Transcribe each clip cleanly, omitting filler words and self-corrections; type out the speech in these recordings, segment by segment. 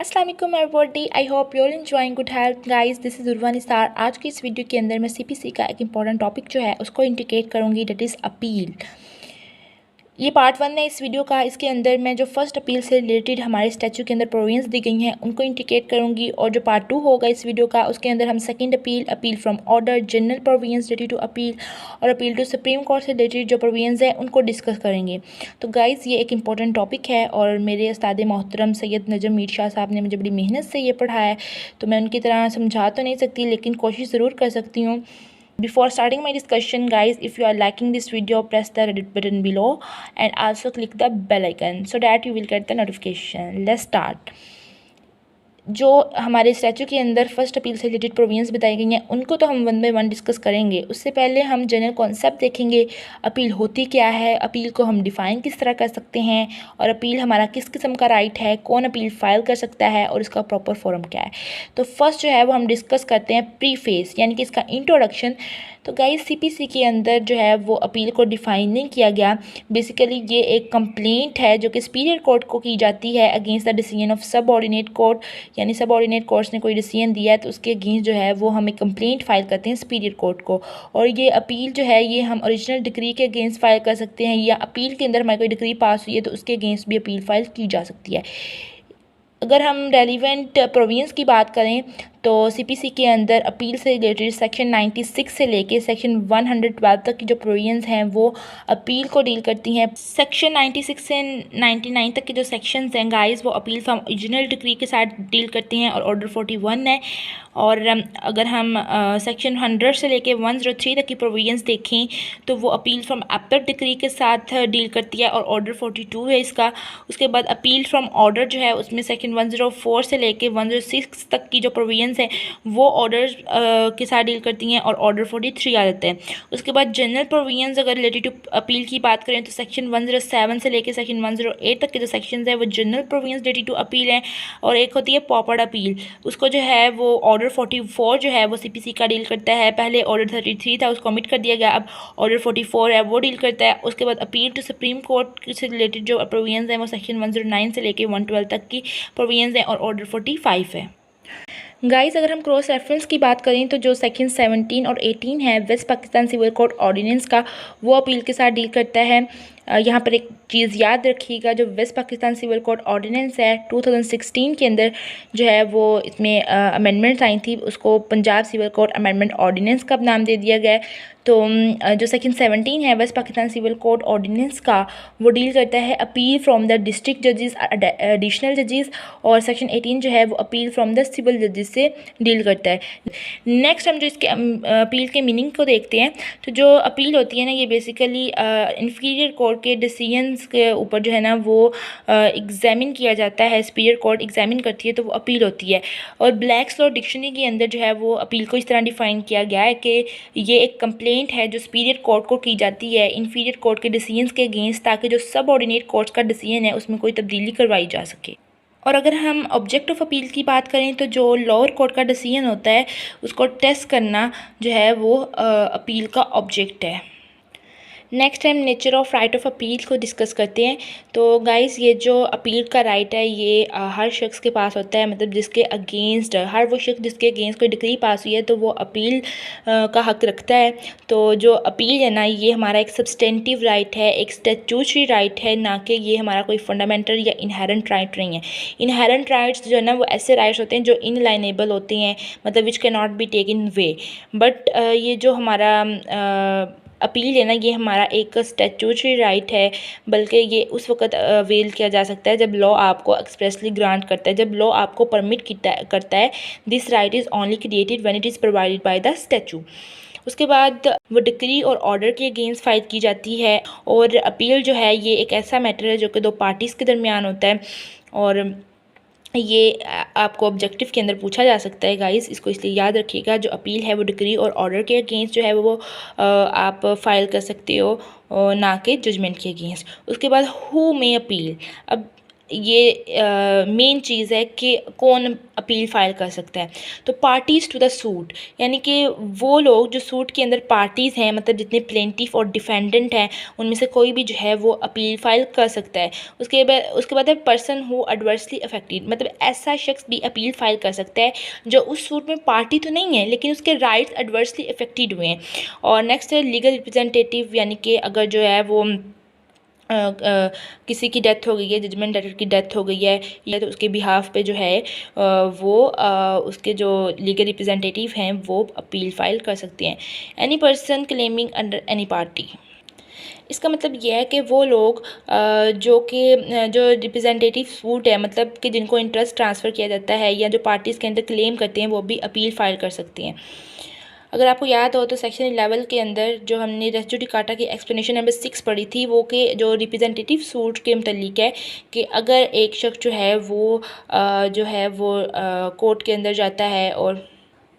अस्सलाम वालेकुम everybody, I hope you are enjoying good health guys. This is Urwa Nisar. आज की इस वीडियो के अंदर मैं सीपीसी का एक इंपॉर्टेंट टॉपिक जो है उसको इंडिकेट करूँगी, दैट इज़ अपील। ये पार्ट 1 है इस वीडियो का। इसके अंदर मैं जो फर्स्ट अपील से रिलेटेड हमारे स्टैचू के अंदर प्रोविजंस दी गई हैं उनको इंडिकेट करूँगी, और जो पार्ट 2 होगा इस वीडियो का उसके अंदर हम second appeal from order, general provisions related to appeal और अपील टू सुप्रीम कोर्ट से रिलेटेड जो प्रोविजंस है उनको डिस्कस करेंगे। तो गाइज़ ये एक इंपॉर्टेंट टॉपिक है और मेरे उस्ताद मोहतरम सैयद नजम मीर शाह साहब ने मुझे बड़ी मेहनत से ये पढ़ाया है, तो मैं उनकी तरह समझा तो नहीं सकती लेकिन कोशिश ज़रूर कर सकती हूँ। Before starting my discussion guys, if you are liking this video, press the red button below and also click the bell icon so that you will get the notification. Let's start. जो हमारे statue के अंदर first appeal से related provisions बताई गई हैं उनको तो हम वन बाय वन डिस्कस करेंगे। उससे पहले हम जनरल कॉन्सेप्ट देखेंगे, अपील होती क्या है, अपील को हम डिफ़ाइन किस तरह कर सकते हैं, और अपील हमारा किस किस्म का राइट है, कौन अपील फ़ाइल कर सकता है और इसका प्रॉपर फॉर्म क्या है। तो फर्स्ट जो है वो हम डिस्कस करते हैं प्रीफेस, यानी कि इसका इंट्रोडक्शन। तो गाइस सीपीसी के अंदर जो है वो अपील को डिफ़ाइन नहीं किया गया। बेसिकली ये एक कंप्लेंट है जो कि सुपीरियर कोर्ट को की जाती है against the decision of subordinate court, यानी सबऑर्डिनेट कोर्ट्स ने कोई डिसीजन दिया है तो उसके अगेंस्ट जो है वो हम एक कंप्लेंट फाइल करते हैं सुपीरियर कोर्ट को। और ये अपील जो है ये हम ओरिजिनल डिक्री के अगेंस्ट फाइल कर सकते हैं, या अपील के अंदर हमारी कोई डिक्री पास हुई है तो उसके अगेंस्ट भी अपील फाइल की जा सकती है। अगर हम रेलिवेंट प्रोविजंस की बात करें तो सीपीसी के अंदर अपील से रिलेटेड सेक्शन 96 से लेके सेक्शन 112 तक की जो प्रोविजंस हैं वो अपील को डील करती हैं। सेक्शन 96 से 99 तक के जो सेक्शंस हैं गाइस वो अपील फ्रॉम ओरिजिनल डिक्री के साथ डील करती हैं और ऑर्डर 41 है। और अगर हम सेक्शन 100 से लेके 103 तक की प्रोविजंस देखें तो वो अपील फ्रॉम एपेट डिक्री के साथ डील करती है और ऑर्डर 42 है इसका। उसके बाद अपील फ्रॉम ऑर्डर जो है उसमें सेक्शन 104 से लेके 106 तक की जो प्रोविजंस है वो ऑर्डर के साथ डील करती हैं और ऑर्डर 43 आ जाते हैं। उसके बाद जनरल प्रोविजंस अगर रिलेटेड टू अपील की बात करें तो सेक्शन 107 से लेके सेक्शन 108 तक के जो सेक्शंस है वो general provisions related to appeal हैं। और एक होती है पॉपर्ड अपील, उसको जो है वो ऑर्डर 44 जो है वो सीपीसी का डील करता है। पहले ऑर्डर 33 था उसको ओमिट कर दिया गया, अब ऑर्डर 44 है वो डील करता है। उसके बाद अपील टू सुप्रीम कोर्ट से रिलेटेड जो प्रोविजंस हैं वो सेक्शन 109 से लेके 112 तक की प्रोविजंस हैं और ऑर्डर 45 है। गाइस अगर हम क्रॉस रेफरेंस की बात करें तो जो सेक्शन 17 और 18 है West Pakistan civil code ordinance का, वो अपील के साथ डील करता है। यहाँ पर एक चीज़ याद रखिएगा, जो West Pakistan civil code ordinance है 2016 के अंदर जो है वो इसमें अमेंडमेंट्स आई थी, उसको Punjab civil code amendment ordinance का नाम दे दिया गया है। तो जो सेक्शन 17 है West Pakistan civil code ordinance का वो डील करता है अपील फ्रॉम द डिस्ट्रिक्ट जजेस, एडिशनल जजेस, और सेक्शन 18 जो है वो अपील फ्रॉम द सिविल जजेस से डील करता है। नेक्स्ट हम जो इसके अपील के मीनिंग को देखते हैं। तो जो अपील होती है ना ये बेसिकली इन्फीरियर कोर्ट के डिसीजंस के ऊपर जो है ना वो एग्जामिन किया जाता है, सुपीरियर कोर्ट एग्जामिन करती है तो वो अपील होती है। और ब्लैक्स लॉ डिक्शनरी के अंदर जो है वो अपील को इस तरह डिफाइन किया गया है कि ये एक कंप्लेंट है जो सुपीरियर कोर्ट को की जाती है इन्फीरियर कोर्ट के डिसीजंस के अगेंस्ट, ताकि जो सबऑर्डिनेट कोर्ट्स का डिसीजन है उसमें कोई तब्दीली करवाई जा सके। और अगर हम ऑब्जेक्ट ऑफ अपील की बात करें तो जो लोअर कोर्ट का डिसीजन होता है उसको टेस्ट करना जो है वो अपील का ऑब्जेक्ट है। नेक्स्ट हम nature of right of appeal को डिस्कस करते हैं। तो गाइस ये जो अपील का राइट है ये हर शख्स के पास होता है, मतलब जिसके अगेंस्ट, हर वो शख्स जिसके अगेंस्ट कोई डिक्री पास हुई है तो वो अपील का हक रखता है। तो जो अपील है ना ये हमारा एक सब्सटेंटिव राइट है, एक स्टैट्यूटरी राइट है, ना कि ये हमारा कोई फंडामेंटल या इनहेरेंट राइट नहीं है। इनहेरेंट राइट्स जो है ना वो ऐसे राइट्स होते हैं जो इनलाइनेबल होते हैं, मतलब which can not be taken way. But ये जो हमारा अपील है ना ये हमारा एक स्टैट्यूटरी राइट है, बल्कि ये उस वक्त अवेल किया जा सकता है जब लॉ आपको एक्सप्रेसली ग्रांट करता है, जब लॉ आपको परमिट करता है। This right is only created when it is provided by the statue. उसके बाद वो डिक्री और ऑर्डर के अगेंस्ट फाइल की जाती है। और अपील जो है ये एक ऐसा मैटर है जो कि दो पार्टीज़ के दरमियान होता है, और ये आपको ऑब्जेक्टिव के अंदर पूछा जा सकता है गाइस, इसको इसलिए याद रखिएगा। जो अपील है वो डिक्री और ऑर्डर के अगेंस्ट जो है वो आप फाइल कर सकते हो, ना कि जजमेंट के अगेंस्ट। उसके बाद हु मे अपील। अब ये मेन चीज़ है कि कौन अपील फ़ाइल कर सकता है। तो पार्टीज़ टू द सूट, यानी कि वो लोग जो सूट के अंदर पार्टीज़ हैं, मतलब जितने प्लेंटिफ और डिफेंडेंट हैं, उनमें से कोई भी जो है वो अपील फ़ाइल कर सकता है। उसके बाद है पर्सन हु एडवर्सली अफेक्टेड, मतलब ऐसा शख्स भी अपील फ़ाइल कर सकता है जो उस सूट में पार्टी तो नहीं है लेकिन उसके राइट्स एडवर्सली अफेक्टेड हुए हैं। और नेक्स्ट है लीगल रिप्रेजेंटेटिव, यानी कि अगर जो है वो किसी की डेथ हो गई है, जजमेंट लेटर की डेथ हो गई है, या तो उसके बिहाफ पे जो है वो उसके जो लीगल रिप्रेजेंटेटिव हैं वो अपील फ़ाइल कर सकते हैं। Any person claiming under any party, इसका मतलब यह है कि वो लोग जो रिप्रेजेंटेटिव सूट है, मतलब कि जिनको इंटरेस्ट ट्रांसफ़र किया जाता है या जो पार्टीज़ के अंदर क्लेम करते हैं, वो भी अपील फ़ाइल कर सकते हैं। अगर आपको याद हो तो सेक्शन 11 के अंदर जो हमने रेस जुडिकाटा की एक्सप्लेनेशन नंबर 6 पढ़ी थी, वो कि जो रिप्रेजेंटेटिव सूट के मुतल्लिक है कि अगर एक शख्स जो है वो कोर्ट के अंदर जाता है और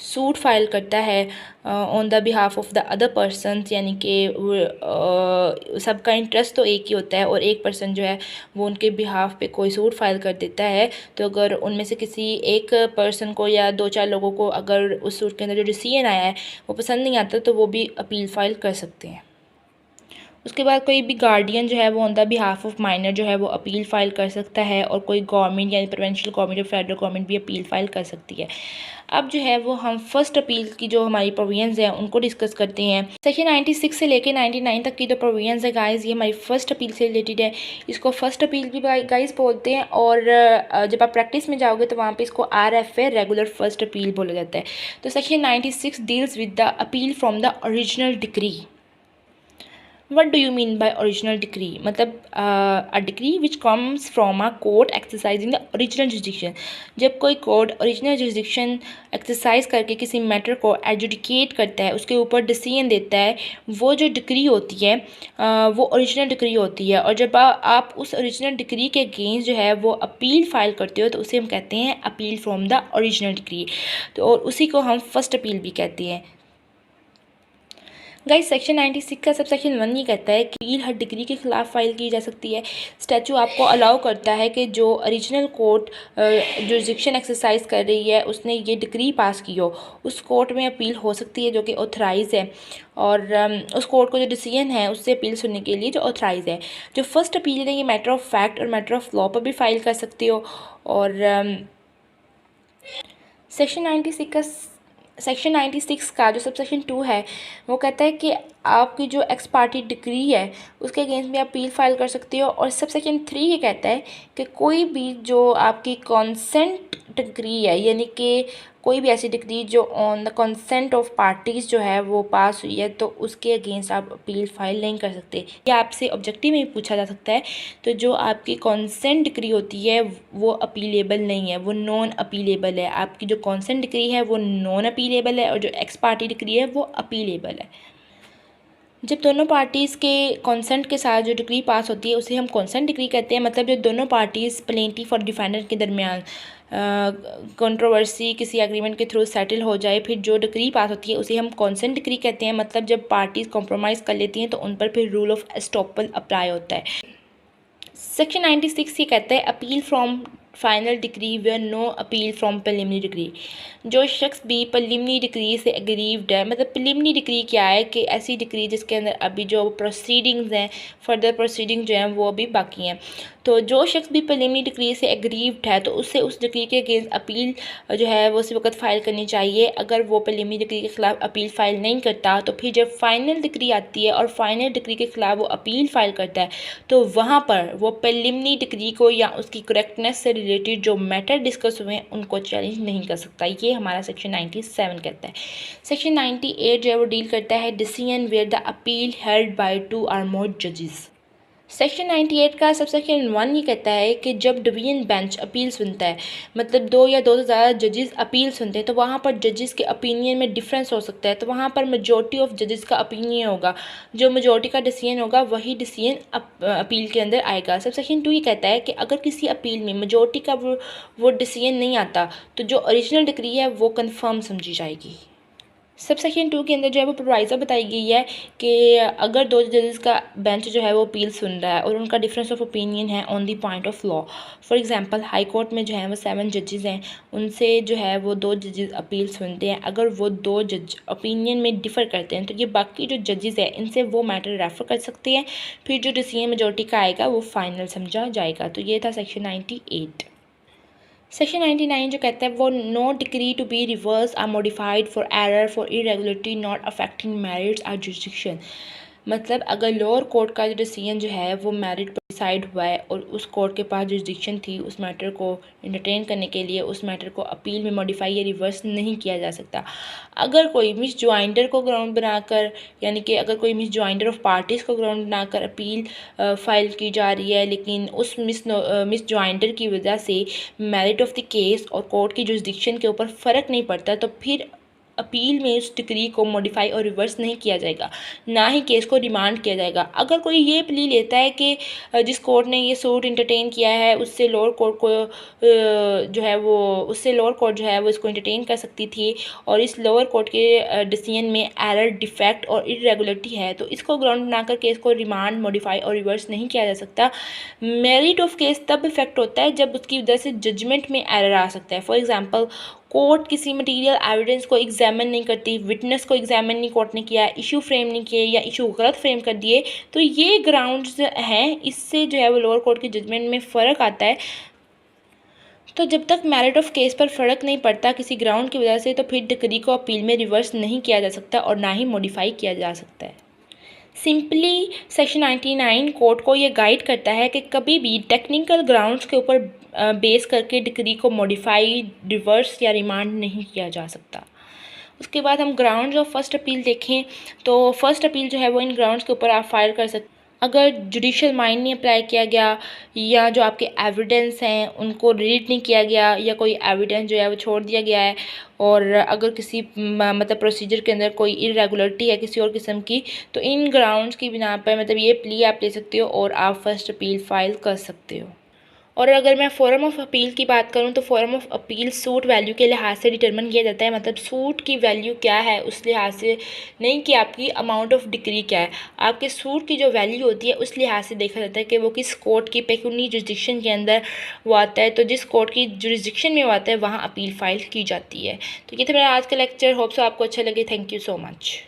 सूट फाइल करता है on the behalf of the other person, यानी कि सबका इंटरेस्ट तो एक ही होता है और एक पर्सन जो है वो उनके बिहाफ पे कोई सूट फाइल कर देता है, तो अगर उनमें से किसी एक पर्सन को या 2-4 लोगों को अगर उस सूट के अंदर जो डिसीजन आया है वो पसंद नहीं आता, तो वो भी अपील फाइल कर सकते हैं। उसके बाद कोई भी गार्डियन जो है वो on the behalf of minor जो है वो अपील फ़ाइल कर सकता है, और कोई गवर्नमेंट यानी प्रोविंशियल गवर्नमेंट और फेडरल गवर्नमेंट भी अपील फ़ाइल कर सकती है। अब जो है वो हम फर्स्ट अपील की जो हमारी प्रोविजंस हैं उनको डिस्कस करते हैं। सेक्शन 96 से लेकर 99 तक की जो प्रोविजंस है गाइस, ये हमारी फर्स्ट अपील से रिलेटेड है। इसको फर्स्ट अपील भी गाइस बोलते हैं, और जब आप प्रैक्टिस में जाओगे तो वहाँ पे इसको RFA रेगुलर फर्स्ट अपील बोला जाता है। तो section 96 deals with the appeal from the original decree. What do you mean by original decree? मतलब a decree which comes from a court exercising the original jurisdiction। जब कोई court original jurisdiction exercise करके किसी matter को एजुडिकेट करता है, उसके ऊपर डिसीजन देता है, वो जो डिक्री होती है वो ओरिजिनल डिक्री होती है। और जब आप उस ओरिजिनल डिक्री के अगेंस्ट जो है वो अपील फाइल करते हो तो उसे हम कहते हैं appeal from the original decree, तो और उसी को हम फर्स्ट अपील भी कहते हैं। गाइस सेक्शन 96 का सब सेक्शन 1 ये कहता है कि अपील हर डिग्री के खिलाफ फाइल की जा सकती है। स्टैचू आपको अलाउ करता है कि जो ओरिजिनल कोर्ट जुरिस्डिक्शन एक्सरसाइज कर रही है उसने ये डिग्री पास की हो, उस कोर्ट में अपील हो सकती है जो कि ऑथराइज है, और उस कोर्ट को जो डिसीजन है उससे अपील सुनने के लिए जो ऑथराइज है। जो फर्स्ट अपील है ये मैटर ऑफ फैक्ट और मैटर ऑफ लॉ पर भी फाइल कर सकते हो। और सेक्शन 96 का जो सब सेक्शन 2 है वो कहता है कि आपकी जो एक्स पार्टी डिक्री है उसके अगेंस्ट भी अपील फाइल कर सकते हो। और सब सेक्शन 3 ये कहता है कि कोई भी जो आपकी कॉन्सेंट डिक्री है, यानी कि कोई भी ऐसी डिक्री जो on the consent of parties जो है वो पास हुई है, तो उसके अगेंस्ट आप अपील फाइल नहीं कर सकते। या आपसे ऑब्जेक्टिव में भी पूछा जा सकता है, तो जो आपकी कॉन्सेंट डिक्री होती है वो अपीलेबल नहीं है, वो नॉन अपीलेबल है। आपकी जो कॉन्सेंट डिक्री है वो नॉन अपीलेबल है और जो एक्स पार्टी डिक्री है वो अपीलेबल है। जब दोनों पार्टीज़ के कंसेंट के साथ जो डिक्री पास होती है उसे हम कंसेंट डिक्री कहते हैं। मतलब जो दोनों पार्टीज़ प्लेंटिफ और डिफेंडेंट के दरमियान कंट्रोवर्सी किसी एग्रीमेंट के थ्रू सेटल हो जाए, फिर जो डिक्री पास होती है उसे हम कंसेंट डिक्री कहते हैं। मतलब जब पार्टीज़ कॉम्प्रोमाइज़ कर लेती हैं तो उन पर फिर रूल ऑफ एस्टॉपल अप्लाई होता है। सेक्शन 96 ये कहता है appeal from final decree where no appeal from preliminary decree. जो शख्स भी प्रिलिमिनरी डिक्री से एग्रीव्ड है, मतलब प्रिलिमिनरी डिक्री क्या है कि ऐसी डिक्री जिसके अंदर अभी जो प्रोसीडिंग्स हैं, फर्दर प्रोसीडिंग जो हैं वो अभी बाकी हैं, तो जो शख्स भी प्रिलिमिनरी डिक्री से एग्रीव्ड है तो उससे उस डिक्री के अगेंस्ट अपील जो है वो उसी वक्त फ़ाइल करनी चाहिए। अगर वो प्रिलिमिनरी डिक्री के ख़िलाफ़ अपील फ़ाइल नहीं करता तो फिर जब फाइनल डिक्री आती है और फाइनल डिक्री के ख़िलाफ़ वो अपील फ़ाइल करता है तो वहाँ पर वो प्रिलिमिनरी डिक्री को या उसकी करेक्टनेस से रिलेटेड जो मैटर डिस्कस हुए हैं उनको चैलेंज नहीं कर सकता। ये हमारा सेक्शन 97 कहता है। सेक्शन 98 जो है वो डील करता है decision where the appeal held by 2 और मोर जजेस। सेक्शन 98 का सब सेक्शन 1 ये कहता है कि जब डिवीजन बेंच अपील सुनता है, मतलब 2 या 2 से ज़्यादा जजेस अपील सुनते हैं, तो वहाँ पर जजेस के ओपिनियन में डिफरेंस हो सकता है, तो वहाँ पर मेजॉरिटी ऑफ जजेस का ओपिनियन होगा, जो मेजॉरिटी का डिसीजन होगा वही डिसीजन अपील के अंदर आएगा। सब सेक्शन 2 ये कहता है कि अगर किसी अपील में मेजॉरिटी का वो डिसीजन नहीं आता तो जो ओरिजिनल डिक्री है वो कन्फर्म समझी जाएगी। सब सेक्शन 2 के अंदर जो है वो प्रोवाइज़र बताई गई है कि अगर दो जजेस का बेंच जो है वो अपील सुन रहा है और उनका डिफरेंस ऑफ ओपिनियन है on the point of law. For example high court में जो है वो 7 जजेस हैं, उनसे जो है वो 2 जजेस अपील सुनते हैं। अगर वो 2 जज ओपिनियन में डिफ़र करते हैं तो ये बाकी जो जजेस हैं इनसे वो मैटर रेफ़र कर सकते हैं, फिर जो डिसीजन मेजॉरिटी का आएगा वो फाइनल समझा जाएगा। तो ये था सेक्शन 98। सेक्शन 99 जो कहता है वो no decree to be reverse or modified for error for irregularity not affecting merits or jurisdiction. मतलब अगर लोअर कोर्ट का जो डिसीजन जो है वो मेरिट पर डिसाइड हुआ है और उस कोर्ट के पास जुरिस्डिक्शन थी उस मैटर को इंटरटेन करने के लिए, उस मैटर को अपील में मॉडिफाई या रिवर्स नहीं किया जा सकता। अगर कोई मिस ज्वाइंडर को ग्राउंड बनाकर, यानी कि अगर कोई मिस ज्वाइंडर ऑफ पार्टीज़ को ग्राउंड बनाकर अपील फाइल की जा रही है, लेकिन उस मिस ज्वाइंडर की वजह से मेरिट ऑफ द केस और कोर्ट की जुरिस्डिक्शन के ऊपर फ़र्क नहीं पड़ता, तो फिर अपील में उस डिक्री को मॉडिफाई और रिवर्स नहीं किया जाएगा, ना ही केस को रिमांड किया जाएगा। अगर कोई ये प्ली लेता है कि जिस कोर्ट ने ये सूट इंटरटेन किया है उससे लोअर कोर्ट को जो है वो उससे लोअर कोर्ट जो है वो इसको इंटरटेन कर सकती थी और इस लोअर कोर्ट के डिसीजन में एरर, डिफेक्ट और इरेगुलरिटी है, तो इसको ग्राउंड बनाकर केस को रिमांड, मॉडिफाई और रिवर्स नहीं किया जा सकता। मेरिट ऑफ केस तब इफेक्ट होता है जब उसकी वजह से जजमेंट में एरर आ सकता है। फॉर एग्जांपल कोर्ट किसी मटेरियल एविडेंस को एग्जामिन नहीं करती, विटनेस को एग्जामिन नहीं कोर्ट ने किया, इशू फ्रेम नहीं किए या इशू गलत फ्रेम कर दिए, तो ये ग्राउंड्स हैं, इससे जो है वो लोअर कोर्ट की जजमेंट में फ़र्क आता है। तो जब तक मेरिट ऑफ केस पर फ़र्क नहीं पड़ता किसी ग्राउंड की वजह से, तो फिर डिक्री को अपील में रिवर्स नहीं किया जा सकता और ना ही मॉडिफाई किया जा सकता है। सिंपली सेक्शन 99 कोर्ट को ये गाइड करता है कि कभी भी टेक्निकल ग्राउंड्स के ऊपर बेस करके डिक्री को मॉडिफाई, रिवर्स या रिमांड नहीं किया जा सकता। उसके बाद हम ग्राउंड्स ऑफ फर्स्ट अपील देखें तो फर्स्ट अपील जो है वो इन ग्राउंड्स के ऊपर आप फाइल कर सकते। अगर जुडिशल माइंड नहीं अप्लाई किया गया या जो आपके एविडेंस हैं उनको रीड नहीं किया गया या कोई एविडेंस जो है वो छोड़ दिया गया है, और अगर किसी मतलब प्रोसीजर के अंदर कोई इरेगुलरिटी है किसी और किस्म की, तो इन ग्राउंड्स की बिना पर मतलब ये प्ली आप ले सकते हो और आप फर्स्ट अपील फाइल कर सकते हो। और अगर मैं फोरम ऑफ अपील की बात करूं तो forum of appeal suit value के लिहाज से डिटरमिन किया जाता है, मतलब सूट की वैल्यू क्या है उस लिहाज से नहीं कि आपकी अमाउंट ऑफ डिक्री क्या है। आपके सूट की जो वैल्यू होती है उस लिहाज से देखा जाता है कि वो किस कोर्ट की पेक्यूनी जुरिस्डिक्शन के अंदर वो आता है, तो जिस कोर्ट की जुरिस्डिक्शन में वो आता है वहाँ अपील फाइल की जाती है। तो ये था मेरा आज का लेक्चर, होप सो आपको अच्छा लगे। Thank you so much.